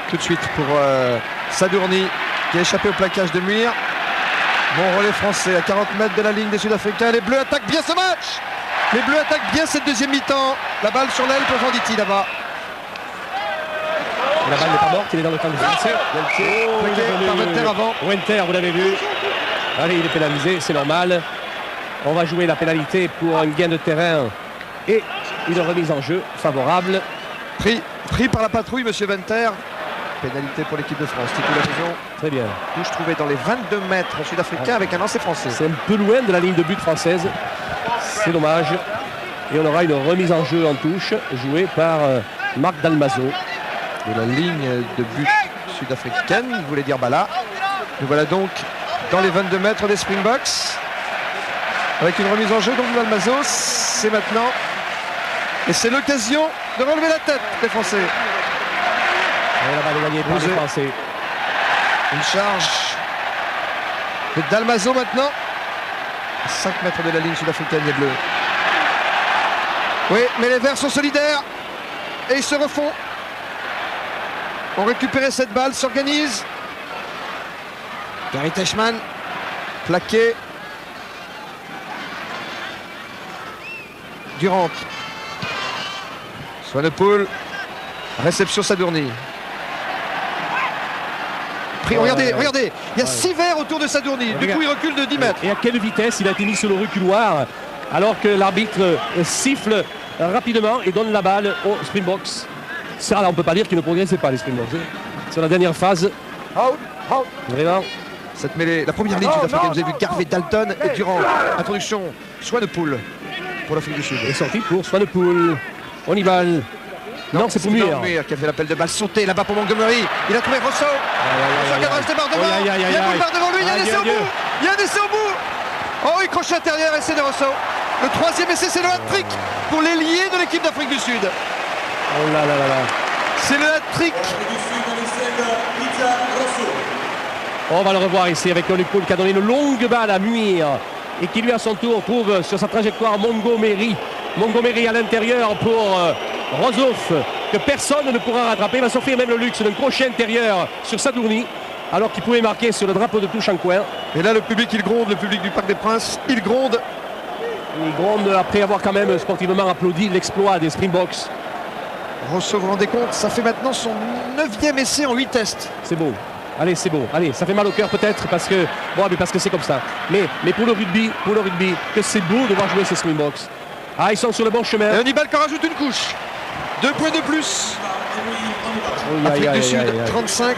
tout de suite pour Sadourny qui a échappé au plaquage de Muir. Bon relais français à 40 mètres de la ligne des Sud-Africains. Les Bleus attaquent bien ce match. Les Bleus attaquent bien cette deuxième mi-temps. La balle sur l'aile pour Venditti là-bas. La balle n'est pas morte, il est dans le camp du Français. Par Winter avant. Winter, vous l'avez vu. Allez, il est pénalisé, c'est normal. On va jouer la pénalité pour un gain de terrain et une remise en jeu favorable. Pris par la patrouille, monsieur Winter. Pénalité pour l'équipe de France, titularisation. Très bien. Touche trouvée dans les 22 mètres sud-africains avec un lancer français. C'est un peu loin de la ligne de but française. C'est dommage. Et on aura une remise en jeu en touche jouée par Marc Dalmazo. De la ligne de but sud-africaine, vous voulez dire Bala. Nous voilà donc dans les 22 mètres des Springboks. Avec une remise en jeu, donc Dalmazo, c'est maintenant. Et c'est l'occasion de relever la tête des Français. Et la balle est gagnée par les Français. Une charge de Dalmazo maintenant. À 5 mètres de la ligne sud-africaine des Bleus. Oui, mais les Verts sont solidaires. Et ils se refont. On récupérait cette balle, s'organise. Gary Teichmann, plaqué. Durant. Swanepoel. Réception Sadourny. Regardez, il y a 6 Verts autour de Sadourny. Du coup, il recule de 10 mètres. Et à quelle vitesse il a été mis sur le reculoir alors que l'arbitre siffle rapidement et donne la balle aux Springboks. Ça, là, on ne peut pas dire qu'ils ne progressaient pas, les Springboks. Sur la dernière phase. Vraiment. Cette mêlée, la première ligne sud-africaine, vous avez vu Garvey, Dalton et Durant. Introduction, Swanepoel pour l'Afrique du Sud. Et sorti pour Swanepoel. On y va. Non, c'est pour Muir. Muir qui a fait l'appel de balle sauté là-bas pour Montgomery. Il a trouvé Rosso. Rosso cadrage démarre devant. Il y a Boulevard devant lui. Il y a un essai au bout. Il y a un essai au bout. Oh, il crochet intérieur, essai de Rosso. Le troisième essai, c'est le hat-trick pour l'ailier de l'équipe d'Afrique du Sud. Oh là là là là. C'est le hat-trick. On va le revoir ici avec Swanepoel qui a donné une longue balle à Muir et qui lui à son tour trouve sur sa trajectoire Montgomery. Montgomery à l'intérieur pour Rozof, que personne ne pourra rattraper. Il va s'offrir même le luxe d'un crochet intérieur sur Sadourny alors qu'il pouvait marquer sur le drapeau de touche en coin. Et là le public il gronde, le public du Parc des Princes, il gronde. Il gronde après avoir quand même sportivement applaudi l'exploit des Springboks. Rosso, vous vous rendez compte, ça fait maintenant son 9e essai en 8 tests. C'est beau. Allez, c'est beau. Allez, ça fait mal au cœur peut-être parce que c'est comme ça. Mais pour le rugby, que c'est beau de voir jouer ces Springboks. Ah, ils sont sur le bon chemin. Et Hannibal qui en rajoute une couche. 2 points de plus. Afrique du Sud, 35.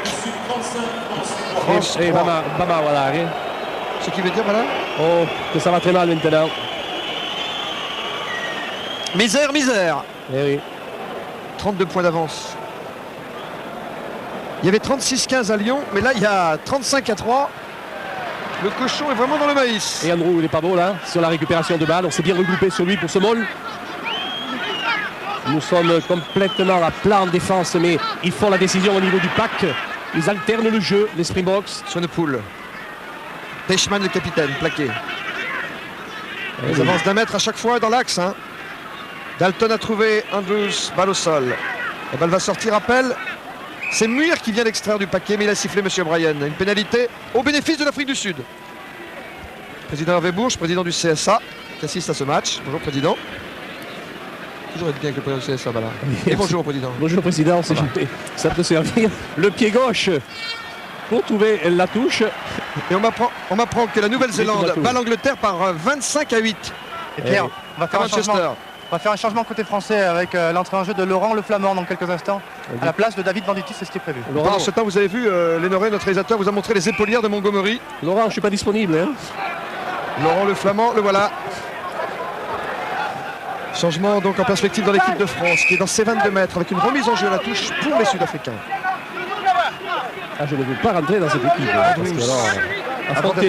France, et Bama, voilà. Hein. Ce qui veut dire, voilà. Oh, que ça va très mal maintenant. Misère. Eh oui. 32 points d'avance. Il y avait 36-15 à Lyon, mais là, il y a 35-3. Le cochon est vraiment dans le maïs. Et Andrew, il n'est pas beau là, sur la récupération de balle. On s'est bien regroupé sur lui pour ce môle. Nous sommes complètement à plat en défense, mais ils font la décision au niveau du pack. Ils alternent le jeu, les Springboks. Swanepoel. Teichmann, le capitaine, plaqué. Ils avancent d'un mètre à chaque fois dans l'axe. Hein. Dalton a trouvé Andrews, balle au sol. La balle va sortir, appel. C'est Muir qui vient d'extraire du paquet, mais il a sifflé M. Bryan. Une pénalité au bénéfice de l'Afrique du Sud. Président Hervé Bourges, président du CSA, qui assiste à ce match. Bonjour, président. Toujours être bien avec le président du CSA, voilà. Et bonjour, président. Bonjour, président. Ça peut servir. Le pied gauche pour trouver la touche. Et on m'apprend que la Nouvelle-Zélande bat l'Angleterre par 25-8. Et Pierre, on va faire un changement côté français avec l'entrée en jeu de Laurent Le Flamand dans quelques instants. À la place de David Venditti, c'est ce qui est prévu. Pendant ce temps, vous avez vu, Lénoré, notre réalisateur, vous a montré les épaulières de Montgomery. Laurent, je ne suis pas disponible. Hein. Laurent Le Flamand, le voilà. Changement donc en perspective dans l'équipe de France, qui est dans ses 22 mètres, avec une remise en jeu à la touche pour les Sud-Africains. Ah, je ne veux pas rentrer dans cette équipe. Parce que alors, affronter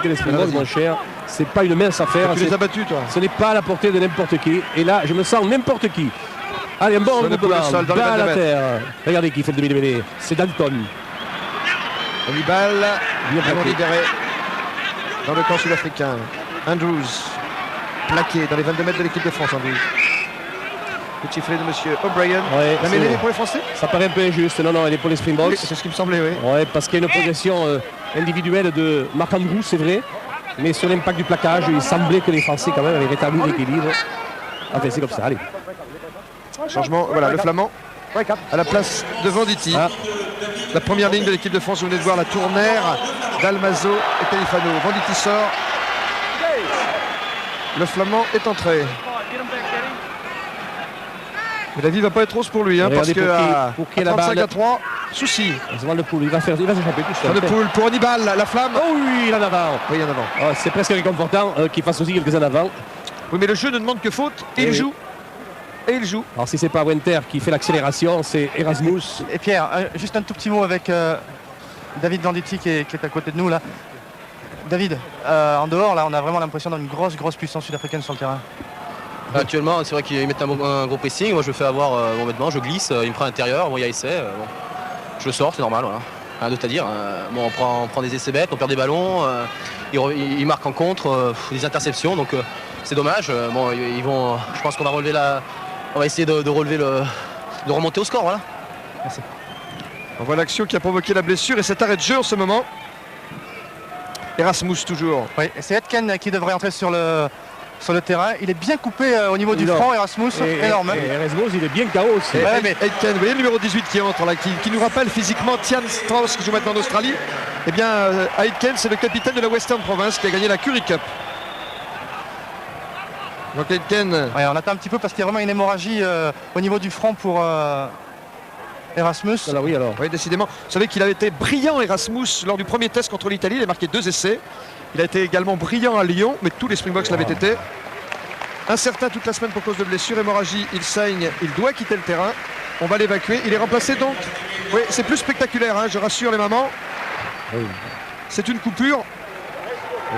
les Springboks, mon cher, c'est pas une mince affaire. Tu les as battus, toi. Ce n'est pas à la portée de n'importe qui. Et là, je me sens n'importe qui. Allez, un bon regroupement, balle à la terre. Regardez qui fait le demi-mêlée. C'est Dalton. Hannibal, bien libéré dans le camp sud-africain. Andrews, plaqué dans les 22 mètres de l'équipe de France. Andrews. Petit filet de monsieur O'Brien. Ouais, la mêlée pour les Français. Ça paraît un peu injuste. Non, elle est pour les Springboks. Oui, c'est ce qui me semblait, oui. Ouais, parce qu'il y a une progression individuelle de Marc Andrews, c'est vrai. Mais sur l'impact du plaquage, il semblait que les Français quand même avaient rétabli l'équilibre. Enfin, c'est comme ça, allez. Changement, voilà, le Flamand à la place de Venditti. La première ligne de l'équipe de France, vous venez de voir la tournaire d'Almazo et Califano. Venditti sort. Le Flamand est entré. Mais la vie va pas être rose pour lui, hein, parce que à 35 à 3, souci. Van de Poel, il va s'échapper tout seul. Van de Poel pour Hannibal, la flamme. Oh oui, il en avant. Oui, en avant. Oh, c'est presque réconfortant qu'il fasse aussi quelques en avant. Oui, mais le jeu ne demande que faute et il joue. Et il joue. Alors si c'est pas Winter qui fait l'accélération, c'est Erasmus. Et Pierre, juste un tout petit mot avec David Venditti qui est à côté de nous là. David, en dehors là, on a vraiment l'impression d'une grosse puissance sud-africaine sur le terrain. Actuellement, c'est vrai qu'ils mettent un gros pressing. Moi, je fais avoir mon vêtement, je glisse, il me prend à l'intérieur. Bon, il y a essai. Bon. Je le sors, c'est normal. Voilà. Rien d'autre à dire. Bon, on prend des essais bêtes, on perd des ballons. Ils marquent en contre, des interceptions. Donc, c'est dommage. Bon, je pense qu'on va relever on va essayer de remonter au score. Voilà. Merci. On voit l'action qui a provoqué la blessure et cet arrêt de jeu en ce moment. Erasmus toujours. Oui, c'est Aitken qui devrait entrer sur le terrain. Il est bien coupé au niveau du front, Erasmus, énorme. Et Erasmus, il est bien KO aussi. Aitken, vous voyez le numéro 18 qui entre là, qui nous rappelle physiquement Tian Strauss qui joue maintenant en Australie. Eh bien, Aitken, c'est le capitaine de la Western Province qui a gagné la Currie Cup. Donc Aitken. Ouais, on attend un petit peu parce qu'il y a vraiment une hémorragie au niveau du front pour Erasmus. Oui, décidément. Vous savez qu'il avait été brillant, Erasmus, lors du premier test contre l'Italie. Il a marqué 2 essais. Il a été également brillant à Lyon, mais tous les Springboks l'avaient été. Incertain toute la semaine pour cause de blessure, hémorragie, il saigne, il doit quitter le terrain. On va l'évacuer. Il est remplacé donc. Oui, c'est plus spectaculaire, hein, je rassure les mamans. Oui. C'est une coupure.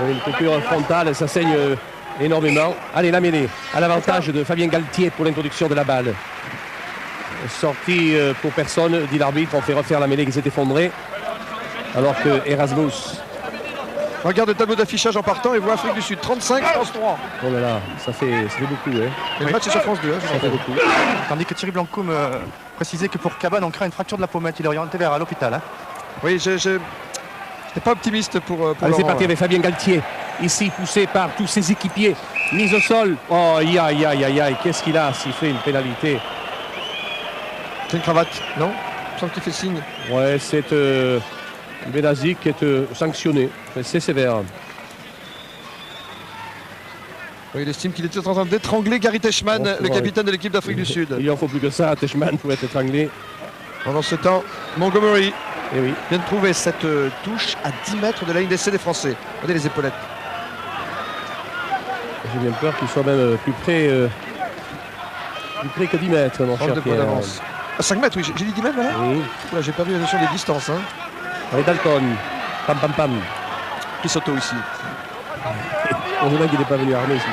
Oui, une coupure frontale, ça saigne énormément. Allez, la mêlée, à l'avantage de Fabien Galtier pour l'introduction de la balle. Sortie pour personne, dit l'arbitre. On fait refaire la mêlée qui s'est effondrée. Alors que Erasmus. Regarde le tableau d'affichage en partant et voit Afrique du Sud 35, France 3. Oh là là, ça fait beaucoup. Hein. Et le match est sur France 2. Hein, ça fait beaucoup. Tandis que Thierry Blanco me précisait que pour Cabane, on craint une fracture de la pommette. Il est orienté vers l'hôpital. Hein. Oui, je n'étais pas optimiste pour allez, c'est parti avec Fabien Galtier. Ici, poussé par tous ses équipiers. Mise au sol. Oh, aïe. Qu'est-ce qu'il a s'il fait une pénalité? C'est une cravate, non? Il me semble qu'il fait signe. Ouais, c'est Benazik qui est sanctionné. C'est sévère. Oui, il estime qu'il était en train d'étrangler Gary Teichmann, le capitaine de l'équipe d'Afrique du Sud. Il en faut plus que ça, Teichmann pouvait être étranglé. Pendant ce temps, Montgomery vient de trouver cette touche à 10 mètres de la ligne d'essai des Français. Regardez les épaulettes. J'ai bien peur qu'il soit même plus près que 10 mètres, mon cher Pierre. À 5 mètres, oui, j'ai dit 10 mètres, voilà. Oui. Là, j'ai perdu la notion des distances. Hein. Allez, Dalton. Pam. Pisotto ici. Heureusement qu'il n'est pas venu armé ici.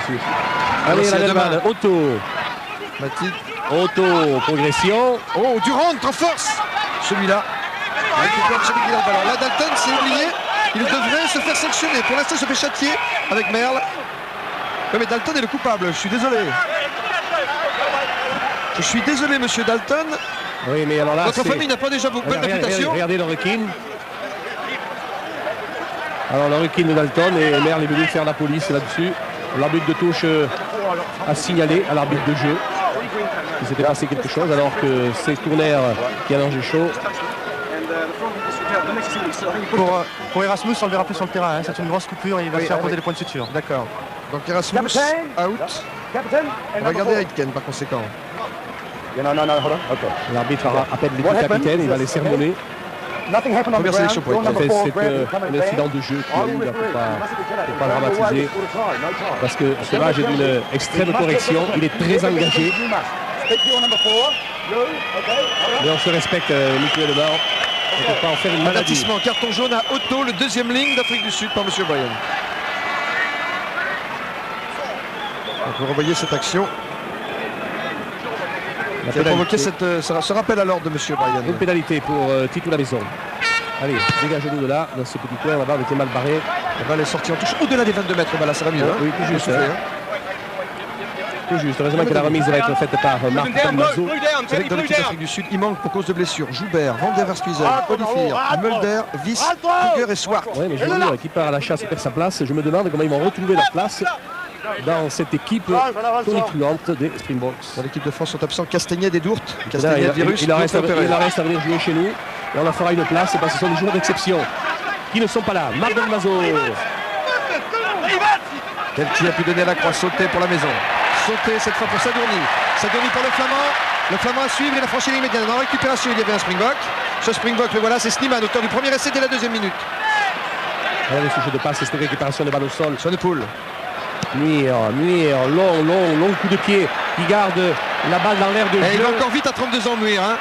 Allez, la balle. Otto. Mathilde. Otto, progression. Oh, Durand, en force. Celui-là. Là, Dalton s'est oublié. Il devrait se faire sanctionner. Pour l'instant, il se fait châtier avec Merle. Oui, mais Dalton est le coupable. Je suis désolé. Je suis désolé, monsieur Dalton. Oui, mais alors là, votre famille n'a pas déjà beaucoup de réputation. Regardez le requin. Alors le requin de Dalton et Merle est venu faire la police là-dessus. L'arbitre de touche a signalé à l'arbitre de jeu qu'il s'était passé quelque chose alors que c'est Tournaire qui a mangé chaud. Pour Erasmus, on le verra plus sur le terrain. Hein. C'est une grosse coupure et il va se faire poser les points de suture. D'accord. Donc Erasmus, out. On va regarder Aitken par conséquent. L'arbitre appelle l'équipe capitaine, il va les sermonner. Première sélection pour Aitken. C'est un incident de jeu qu'il a eu, pour pas dramatiser. Parce que ce match est d'une extrême correction, il est très engagé. Mais on se respecte mutuellement. On ne peut pas en faire une maladie. Avertissement, carton jaune à Otto, le deuxième ligne d'Afrique du Sud par M. Bryan. On peut revoyer cette action qui a provoqué ce rappel à l'ordre de M. Bryan. Une pénalité pour Tito la maison. Allez, dégagez-nous de là, dans ce petit coin, là-bas, on était mal barré. La balle est sortie en touche au-delà des 22 mètres, là ça va mieux. Oui, tout juste. Tout juste. Heureusement que la remise va être faite par Marc Dalmazo. Vous savez que dans l'équipe d'Afrique du Sud, il manque pour cause de blessure Joubert, Van der Verspiezen, Olivier, Mulder, Wyss, Kruger et Swart. Oui, mais Junior qui part à la chasse perd sa place. Je me demande comment ils vont retrouver leur place dans cette équipe tonitruante des Springboks. Dans l'équipe de France sont absents Castagnet et Dourte. Là, Castagnet, virus, il en reste opéré. à venir jouer chez nous. Et on leur fera une place parce que ce sont des joueurs d'exception qui ne sont pas là. Marc Dalmazo. Galtier a pu donner à la croix, sauter pour la maison. Sauter cette fois pour Sadourny. Sadourny pour le Flamand. Le Flamand à suivre, il a franchi l'immédiat. Dans la récupération, il y avait un Springbok. Ce Springbok, le voilà, c'est Slimane, auteur du premier essai dès la deuxième minute. Regardez ce jeu de passe, cette récupération de balle au sol. Swanepoel. Muir, long coup de pied qui garde la balle dans l'air de Et il jeu. va encore vite à 32 ans, Muir. Hein.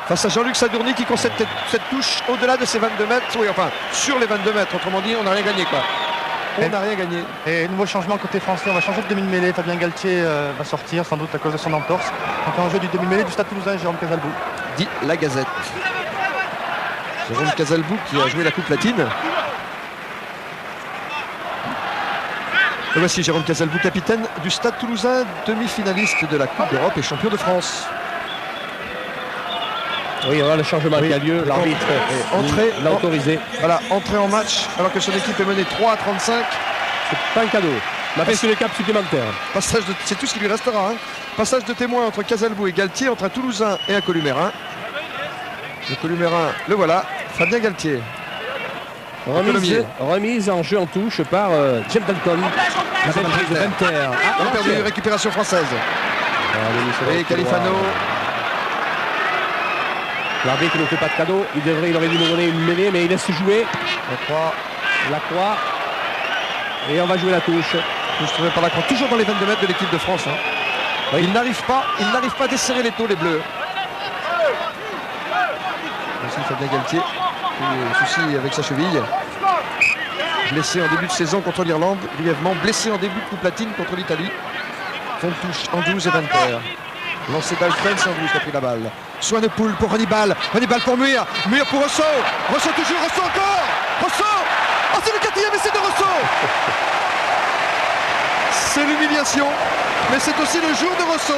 Face à Jean-Luc Sadourny qui concède cette touche au-delà de ses 22 mètres. Oui, enfin, sur les 22 mètres. Autrement dit, on n'a rien gagné, quoi. On n'a rien gagné. Et nouveau changement côté français, on va changer de demi-mêlée. Fabien Galtier va sortir sans doute à cause de son entorse. Donc en jeu du demi-mêlée du Stade Toulousain, Jérôme Casalbou. Dit la Gazette. Jérôme Casalbou qui a joué la Coupe latine. Et voici Jérôme Casalbou, capitaine du Stade Toulousain, demi-finaliste de la Coupe d'Europe et champion de France. Oui, voilà le changement qui a lieu. L'arbitre l'a autorisé. Voilà, entrée en match alors que son équipe est menée 3 à 35. C'est pas un cadeau. On a fait sur les caps supplémentaires. Passage de, c'est tout ce qui lui restera. Hein. Passage de témoin entre Casalbou et Galtier, entre un Toulousain et un Columérin. Le Columérin, le voilà, Fabien Galtier. Remise en jeu en touche par James Dalton. La reprise de Venter. On a perdu, récupération française. Et Califano. L'arbitre ne fait pas de cadeau. Il aurait dû nous donner une mêlée, mais il laisse jouer. La croix. Et on va jouer la touche. Touche trouvée par la croix, toujours dans les 22 mètres de l'équipe de France. Hein. Oui. Ils n'arrivent pas à desserrer les taux, les Bleus. Aussi Fabien Galtier, souci avec sa cheville. Blessé en début de saison contre l'Irlande, brièvement blessé en début de Coupe latine contre l'Italie. Fond de touche Andrews et Venter. Lancé Dalton, c'est Andrews qui a pris la balle. Swanepoel pour Hannibal. Hannibal pour Muir. Muir pour Rosso. Rosso toujours, Rosso encore. Rosso. Oh, c'est le quatrième essai de Rosso. C'est l'humiliation, mais c'est aussi le jour de Rosso.